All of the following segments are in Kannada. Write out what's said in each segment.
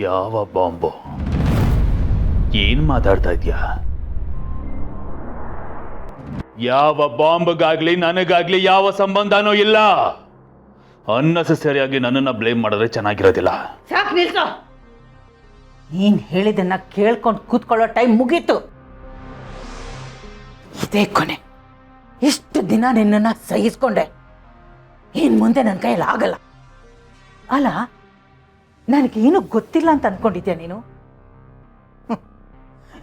ಯಾವ ಬಾಂಬು? ಏನ್ ಮಾತಾಡ್ತಾ ಇದ್ಯಾ? ಯಾವ ಬಾಂಬ್ಗಾಗ್ಲಿ ನನಗಾಗ್ಲಿ ಯಾವ ಸಂಬಂಧನೂ ಇಲ್ಲ. ಅನ್ನೆಸೆಸರಿಯಾಗಿ ನನ್ನನ್ನ ಬ್ಲೇಮ್ ಮಾಡಿದ್ರೆ ಚೆನ್ನಾಗಿರೋದಿಲ್ಲ. ಸಾಕು ನಿಲ್ಸೋ. ನೀನ್ ಹೇಳಿದನ್ನ ಕೇಳ್ಕೊಂಡು ಕೂತ್ಕೊಳ್ಳೋ ಟೈಮ್ ಮುಗೀತು. ಇದೇ ಕೊನೆ. ಇಷ್ಟು ದಿನ ನಿನ್ನನ್ನ ಸಹಿಸ್ಕೊಂಡೆ. ಇನ್ ಮುಂದೆ ನನ್ನ ಕೈಯಲ್ಲಿ ಆಗಲ್ಲ. ಅಲ್ಲ, ನನಗೇನು ಗೊತ್ತಿಲ್ಲ ಅಂತ ಅನ್ಕೊಂಡಿದ್ಯಾ ನೀನು?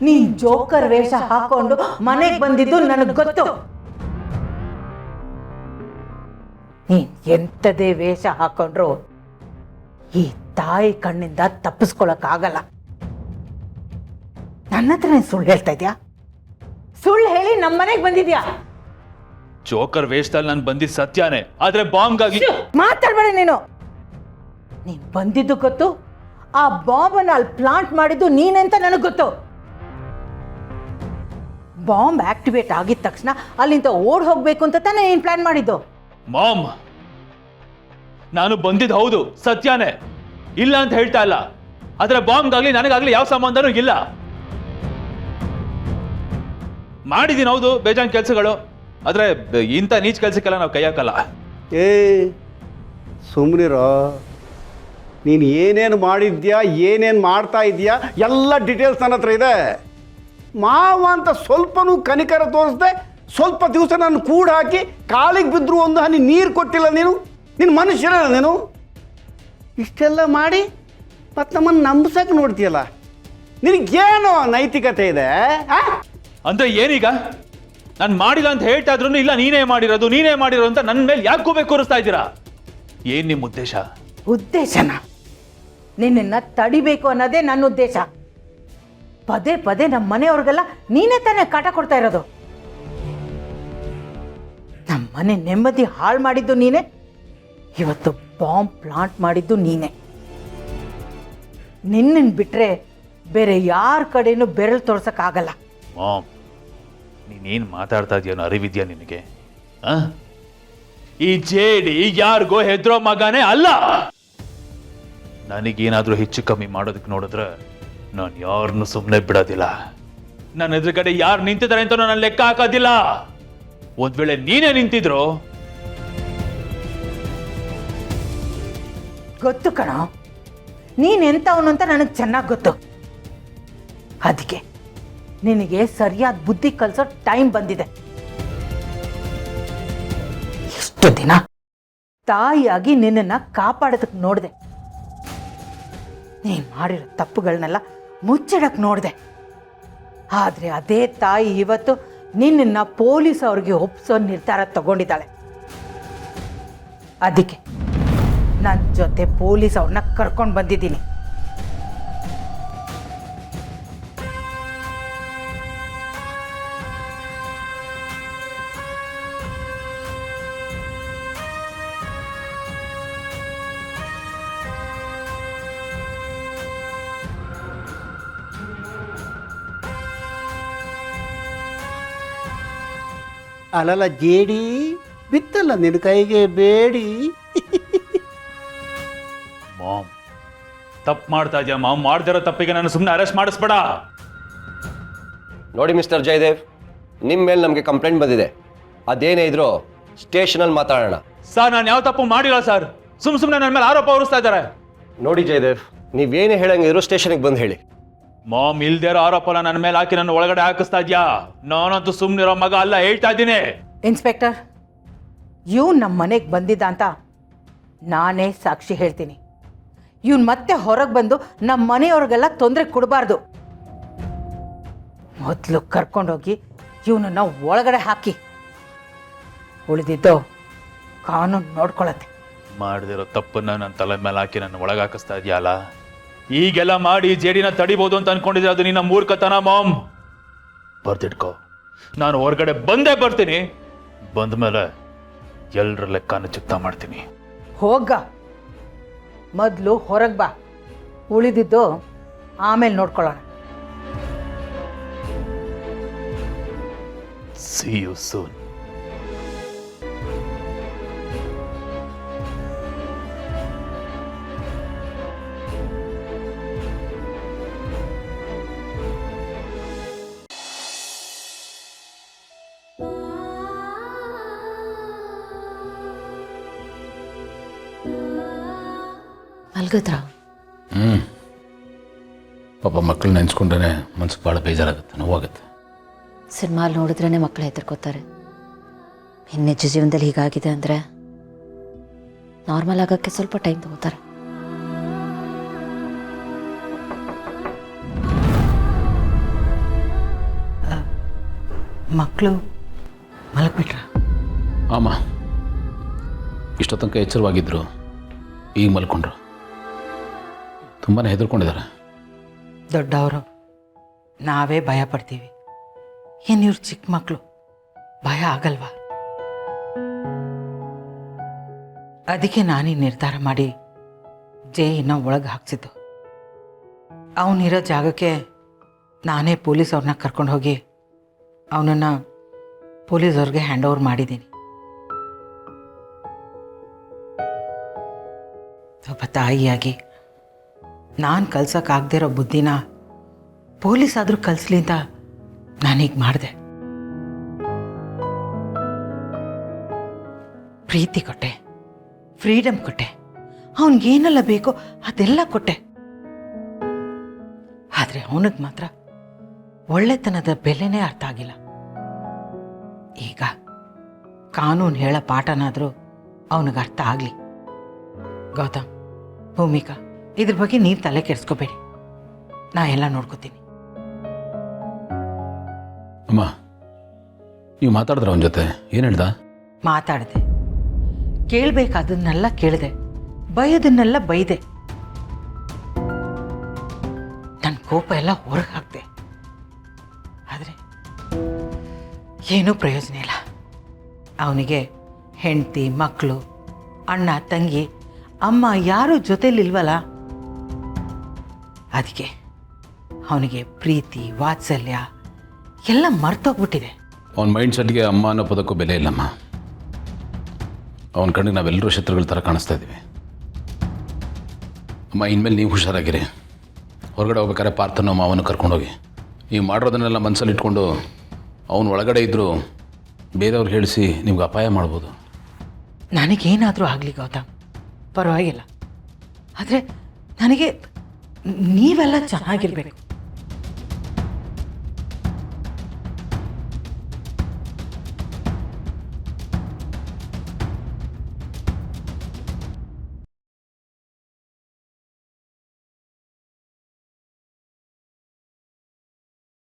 ನೀನ್ ಜೋಕರ್ ವೇಷ ಹಾಕೊಂಡು ಮನೆಗೆ ಬಂದಿದ್ದು ನನಗೆ ಗೊತ್ತು. ನೀನ್ ಎಂಥದೇ ವೇಷ ಹಾಕೊಂಡ್ರು ಈ ತಾಯಿ ಕಣ್ಣಿಂದ ತಪ್ಪಿಸ್ಕೊಳಕ್ಕಾಗಲ್ಲ. ನನ್ನ ಹತ್ರ ನೀನ್ ಸುಳ್ಳು ಹೇಳ್ತಾ ಇದ್ಯಾ? ಸುಳ್ಳು ಹೇಳಿ ನಮ್ಮ ಮನೆಗೆ ಬಂದಿದ್ಯಾ? ಜೋಕರ್ ವೇಷದಲ್ಲಿ ನಾನು ಬಂದಿದ್ದು ಸತ್ಯಾನೇ, ಆದ್ರೆ ಬಾಂಬ್ಗಾಗಿ ಮಾತಾಡ್ಬೇಡ ನೀನು. ನೀನ್ ಬಂದಿದ್ದು ಗೊತ್ತು, ಆ ಬಾಂಬನ್ನು ಅಲ್ಲಿ ಪ್ಲಾಂಟ್ ಮಾಡಿದ್ದು ನೀನೆಂತ ನನಗೆ ಗೊತ್ತು. ಬಾಂಬ್ ಆಕ್ಟಿವೇಟ್ ಆಗಿದ ತಕ್ಷಣ ಅಲ್ಲಿಂದ ಓಡ್ ಹೋಗ್ಬೇಕು ಅಂತ ತಾನೇ ನೀನ್ ಪ್ಲಾನ್ ಮಾಡಿದ್ದು. ಮಾಮ್, ನಾನು ಬಂದಿದ್ದು ಹೌದು ಸತ್ಯಾನೇ, ಇಲ್ಲ ಅಂತ ಹೇಳ್ತಾ ಇಲ್ಲ. ಆದ್ರೆ ಬಾಂಬ್ಗಾಗ್ಲಿ ನನಗಾಗ್ಲಿ ಯಾವ ಸಂಬಂಧನೂ ಇಲ್ಲ. ಮಾಡಿದೀನಿ ಹೌದು ಬೇಜಾನ್ ಕೆಲಸಗಳು, ಆದ್ರೆ ಇಂಥ ನೀಚ್ ಕೆಲಸಕ್ಕೆಲ್ಲ ನಾವು ಕೈ ಹಾಕಲ್ಲ. ಏ ಸುಮ್ಮನಿರೋ. ನೀನು ಏನೇನು ಮಾಡಿದ್ಯಾ, ಏನೇನು ಮಾಡ್ತಾ ಇದೆಯಾ ಎಲ್ಲ ಡೀಟೇಲ್ಸ್ ನನ್ನ ಹತ್ರ ಇದೆ. ಮಾವ ಅಂತ ಸ್ವಲ್ಪನೂ ಕನಿಕರ ತೋರಿಸ್ದೆ, ಸ್ವಲ್ಪ ದಿವಸ ನಾನು ಕೂಡ ಹಾಕಿ ಕಾಲಿಗೆ ಬಿದ್ದರೂ ಒಂದು ಹನಿ ನೀರು ಕೊಟ್ಟಿಲ್ಲ ನೀನು. ನಿನ್ನ ಮನುಷ್ಯರಲ್ಲ ನೀನು. ಇಷ್ಟೆಲ್ಲ ಮಾಡಿ ಮತ್ತು ನಮ್ಮನ್ನು ನಂಬಿಸಕ್ಕೆ ನೋಡ್ತೀಯಲ್ಲ, ನಿನಗೇನು ನೈತಿಕತೆ ಇದೆ? ಅಂದ್ರೆ ಏನೀಗ? ನಾನು ಮಾಡಿಲ್ಲ ಅಂತ ಹೇಳ್ತಾ ಇದ್ರು ಇಲ್ಲ ನೀನೇ ಮಾಡಿರೋ ಅಂತ ನನ್ನ ಮೇಲೆ ಯಾಕೆ ಕೂಬೇಕು ಕೂರಿಸ್ತಾ ಇದ್ದೀರಾ? ಏನ್ ನಿಮ್ಮ ಉದ್ದೇಶ? ಉದ್ದೇಶನ ನಿನ್ನ ತಡಿಬೇಕು ಅನ್ನೋದೇ ನನ್ನ ಉದ್ದೇಶ. ಪದೇ ಪದೇ ನಮ್ಮ ಮನೆಯವ್ರಿಗೆಲ್ಲ ನೀನೇ ತಾನೇ ಕಾಟ ಕೊಡ್ತಾ ಇರೋದು. ನಮ್ಮ ಮನೆ ನೆಮ್ಮದಿ ಹಾಳು ಮಾಡಿದ್ದು ನೀನೇ, ಇವತ್ತು ಬಾಂಬ್ ಪ್ಲಾಂಟ್ ಮಾಡಿದ್ದು ನೀನೇ. ನಿನ್ನನ್ನು ಬಿಟ್ರೆ ಬೇರೆ ಯಾರ ಕಡೆನೂ ಬೆರಳು ತೋರ್ಸಕ್ಕಾಗಲ್ಲ. ಮಾಮ್, ನೀನೇನ್ ಮಾತಾಡ್ತಾ ಇದೆಯೋ ಅರಿವಿದ್ಯಾ ನಿನಗೆ? ಈ ಜೇಡಿ ಯಾರಿಗೋ ಹೆದ್ರೋ ಮಗನೇ ಅಲ್ಲ. ನನಗೇನಾದ್ರೂ ಹೆಚ್ಚು ಕಮ್ಮಿ ಮಾಡೋದಕ್ಕೆ ನೋಡಿದ್ರೆ ನಾನು ಯಾರನ್ನು ಸುಮ್ಮನೆ ಬಿಡೋದಿಲ್ಲ. ನನ್ನ ಎದುರುಗಡೆ ಯಾರು ನಿಂತಿದ್ದಾರೆ ಅಂತ ನಾನು ಲೆಕ್ಕ ಹಾಕೋದಿಲ್ಲ. ಒಂದ್ ವೇಳೆ ನೀನೇ ನಿಂತಿದ್ರು ಗೊತ್ತು ಕಣ, ನೀನೆಂತವನು ಅಂತ ನನಗೆ ಚೆನ್ನಾಗಿ ಗೊತ್ತು. ಅದಕ್ಕೆ ನಿನಗೆ ಸರಿಯಾದ ಬುದ್ಧಿ ಕಲಿಸೋ ಟೈಮ್ ಬಂದಿದೆ. ಎಷ್ಟು ದಿನ ತಾಯಿಯಾಗಿ ನಿನ್ನನ್ನು ಕಾಪಾಡೋದಕ್ಕೆ ನೋಡಿದೆ. ನೀನು ಮಾಡಿರೋ ತಪ್ಪುಗಳನ್ನೆಲ್ಲ ಮುಚ್ಚಿಡಕ್ಕೆ ನೋಡಿದೆ. ಆದರೆ ಅದೇ ತಾಯಿ ಇವತ್ತು ನಿನ್ನನ್ನು ಪೊಲೀಸ್ ಅವ್ರಿಗೆ ಒಪ್ಪಿಸೋ ನಿರ್ಧಾರ ತಗೊಂಡಿದ್ದಾಳೆ. ಅದಕ್ಕೆ ನನ್ನ ಜೊತೆ ಪೊಲೀಸ್ ಅವ್ರನ್ನ ಕರ್ಕೊಂಡು ಬಂದಿದ್ದೀನಿ. ಅಲ್ಲಲ್ಲ ಜೇಡಿ ಬಿತ್ತಲ್ಲ ನಿನ್ನ ಕೈಗೆ ಬೇಡಿ. ಮಾಮ್, ತಪ್ಪು ಮಾಡ್ತಾ ಇದೆಯಾ ಮಾಮ್? ಮಾಡ್ದಿರೋ ತಪ್ಪಿಗೆ ನಾನು ಸುಮ್ಮನೆ ಅರೆಸ್ಟ್ ಮಾಡಿಸ್ಬೇಡ. ನೋಡಿ ಮಿಸ್ಟರ್ ಜಯದೇವ್, ನಿಮ್ಮ ಮೇಲೆ ನಮಗೆ ಕಂಪ್ಲೇಂಟ್ ಬಂದಿದೆ. ಅದೇನೇ ಇದ್ರು ಸ್ಟೇಷನಲ್ಲಿ ಮಾತಾಡೋಣ. ಸರ್, ನಾನು ಯಾವ ತಪ್ಪು ಮಾಡಿಲ್ಲ ಸರ್. ಸುಮ್ಮನೆ ನನ್ನ ಮೇಲೆ ಆರೋಪ ಹೊರಿಸ್ತಾ ಇದ್ದಾರೆ. ನೋಡಿ ಜಯದೇವ್, ನೀವೇನೇ ಹೇಳಂಗಿದ್ರು ಸ್ಟೇಷನ್ಗೆ ಬಂದು ಹೇಳಿ. ಮಾಮ್, ಇಲ್ದಿರೋ ಆರೋಪನ ನನ್ನ ಮೇಲೆ ಹಾಕಿ ನನ್ನ ಒಳಗಡೆ ಹಾಕಿಸ್ತಾ ಇದ್ಯಾ? ನಾನಂತೂ ಸುಮ್ಮನಿರೋ ಮಗ ಅಲ್ಲ, ಹೇಳ್ತಾ ಇದ್ದೀನಿ. ಇನ್ಸ್ಪೆಕ್ಟರ್, ಇವ್ನು ನಮ್ಮ ಮನೆಗೆ ಬಂದಿದ್ದ ಅಂತ ನಾನೇ ಸಾಕ್ಷಿ ಹೇಳ್ತೀನಿ. ಇವನು ಮತ್ತೆ ಹೊರಗೆ ಬಂದು ನಮ್ಮ ಮನೆಯವ್ರಿಗೆಲ್ಲ ತೊಂದರೆ ಕೊಡಬಾರ್ದು. ಮೊದಲು ಕರ್ಕೊಂಡೋಗಿ ಇವನನ್ನು ಒಳಗಡೆ ಹಾಕಿ, ಉಳಿದಿದ್ದು ಕಾನೂನು ನೋಡ್ಕೊಳತ್ತೆ. ಮಾಡ್ದಿರೋ ತಪ್ಪನ್ನ ನನ್ನ ತಲೆ ಮೇಲೆ ಹಾಕಿ ನನ್ನ ಒಳಗೆ ಹಾಕಿಸ್ತಾ ಇದೆಯಲ್ಲ. ಈಗೆಲ್ಲ ಮಾಡಿ ಜೇಡಿನ ತಡಿಬಹುದು ಅಂತ ಅನ್ಕೊಂಡಿದ್ರೆ ಅದು ನಿನ್ನ ಮೂರ್ಖತನ ಮಾಮ್. ಬರ್ದಿಟ್ಕೋ, ನಾನು ಹೊರಗಡೆ ಬಂದೇ ಬರ್ತೀನಿ. ಬಂದ ಮೇಲೆ ಎಲ್ಲರ ಲೆಕ್ಕನ ಚುಕ್ತಾ ಮಾಡ್ತೀನಿ. ಹೋಗ, ಮೊದಲು ಹೊರಗೆ ಬಾ, ಉಳಿದಿದ್ದು ಆಮೇಲೆ ನೋಡ್ಕೊಳ್ಳೋಣ. See you soon. ಮಲ್ಗದ್ರ? ಪಾಪ ಮಕ್ಕಳು ನೆನೆಸ್ಕೊಂಡ್ರೆ ಮನ್ಸಿಗೆ ಭಾಳ ಬೇಜಾರಾಗುತ್ತೆ, ನೋವಾಗುತ್ತೆ. ಸಿನಿಮಾಲ್ ನೋಡಿದ್ರೇ ಮಕ್ಕಳು ಹೆದರ್ಕೋತಾರೆ. ಇನ್ನು ನಿಜ ಜೀವನದಲ್ಲಿ ಹೀಗಾಗಿದೆ ಅಂದರೆ ನಾರ್ಮಲ್ ಆಗೋಕ್ಕೆ ಸ್ವಲ್ಪ ಟೈಮ್ ತಗೋತಾರೆ. ಮಕ್ಕಳು ಮಲಗ್ಬಿಟ್ರ? ಆಮ ಇಷ್ಟೋ ತನಕ ಎಚ್ಚರವಾಗಿದ್ದರು, ಈಗ ಮಲ್ಕೊಂಡ್ರು. ತುಂಬಾ ಹೆದರ್ಕೊಂಡಿದ್ದಾರೆ. ದೊಡ್ಡವರು ನಾವೇ ಭಯ ಪಡ್ತೀವಿ, ಇನ್ನು ಇವ್ರು ಚಿಕ್ಕ ಮಕ್ಕಳು, ಭಯ ಆಗಲ್ವಾ? ಅದಕ್ಕೆ ನಾನೇ ನಿರ್ಧಾರ ಮಾಡಿ ಜೈನ ಒಳಗೆ ಹಾಕ್ಸಿದ್ದು. ಅವನಿರೋ ಜಾಗಕ್ಕೆ ನಾನೇ ಪೊಲೀಸ್ ಅವ್ರನ್ನ ಕರ್ಕೊಂಡು ಹೋಗಿ ಅವನನ್ನು ಪೊಲೀಸವ್ರಿಗೆ ಹ್ಯಾಂಡ್ ಓವರ್ ಮಾಡಿದ್ದೀನಿ. ಒಬ್ಬ ತಾಯಿಯಾಗಿ ನಾನು ಕಲ್ಸೋಕ್ಕಾಗದೇ ಇರೋ ಬುದ್ಧಿನ ಪೊಲೀಸ್ ಆದರೂ ಕಲಿಸ್ಲಿ ಅಂತ ನಾನೀಗ ಮಾಡಿದೆ. ಪ್ರೀತಿ ಕೊಟ್ಟೆ, ಫ್ರೀಡಮ್ ಕೊಟ್ಟೆ, ಅವನಿಗೇನೆಲ್ಲ ಬೇಕೋ ಅದೆಲ್ಲ ಕೊಟ್ಟೆ. ಆದರೆ ಅವನಿಗೆ ಮಾತ್ರ ಒಳ್ಳೆತನದ ಬೆಲೆನೇ ಅರ್ಥ ಆಗಿಲ್ಲ. ಈಗ ಕಾನೂನು ಹೇಳೋ ಪಾಠನಾದರೂ ಅವನಿಗೆ ಅರ್ಥ ಆಗಲಿ. ಗೌತಮ್, ಭೂಮಿಕಾ, ಇದ್ರ ಬಗ್ಗೆ ನೀವು ತಲೆ ಕೆಡಿಸ್ಕೋಬೇಡಿ, ನಾ ಎಲ್ಲ ನೋಡ್ಕೋತೀನಿ. ಅಮ್ಮ, ನೀವು ಮಾತಾಡಿದ್ರ ಅವನ ಜೊತೆ? ಏನು ಹೇಳ್ದ? ಮಾತಾಡಿದೆ, ಕೇಳಬೇಕಾದನ್ನೆಲ್ಲ ಕೇಳಿದೆ, ಬೈಯೋದನ್ನೆಲ್ಲ ಬೈದೆ. ನನ್ನ ಕೋಪ ಎಲ್ಲ ಹೊರಗೆ ಹಾಕ್ದೆ. ಆದರೆ ಏನೂ ಪ್ರಯೋಜನ ಇಲ್ಲ. ಅವನಿಗೆ ಹೆಂಡತಿ, ಮಕ್ಕಳು, ಅಣ್ಣ, ತಂಗಿ, ಅಮ್ಮ ಯಾರೂ ಜೊತೆಲಿಲ್ವಲ್ಲ. ಅದಕ್ಕೆ ಅವನಿಗೆ ಪ್ರೀತಿ, ವಾತ್ಸಲ್ಯ ಎಲ್ಲ ಮರ್ತೋಗ್ಬಿಟ್ಟಿದೆ. ಅವನ ಮೈಂಡ್ ಸೆಟ್ಗೆ ಅಮ್ಮ ಅನ್ನೋ ಪದಕ್ಕೂ ಬೆಲೆ ಇಲ್ಲಮ್ಮ. ಅವನ ಕಣ್ಣಿಗೆ ನಾವೆಲ್ಲರೂ ಶತ್ರುಗಳ ಥರ ಕಾಣಿಸ್ತಾ ಇದ್ದೀವಿ. ಅಮ್ಮ, ಇನ್ಮೇಲೆ ನೀವು ಹುಷಾರಾಗಿರಿ. ಹೊರಗಡೆ ಹೋಗ್ಬೇಕಾದ್ರೆ ಪಾರ್ಥನೋ ಮಾವನು ಕರ್ಕೊಂಡೋಗಿ. ನೀವು ಮಾಡಿರೋದನ್ನೆಲ್ಲ ಮನಸ್ಸಲ್ಲಿ ಇಟ್ಕೊಂಡು ಅವನು ಒಳಗಡೆ ಇದ್ದರೂ ಬೇರೆಯವ್ರಿಗೆ ಹೇಳಿಸಿ ನಿಮ್ಗೆ ಅಪಾಯ ಮಾಡ್ಬೋದು. ನನಗೇನಾದರೂ ಆಗಲಿ ಗೌತಮ್, ಪರವಾಗಿಲ್ಲ. ಆದರೆ ನನಗೆ ನೀವೆಲ್ಲ ಚೆನ್ನಾಗಿರ್ಬೇಕು.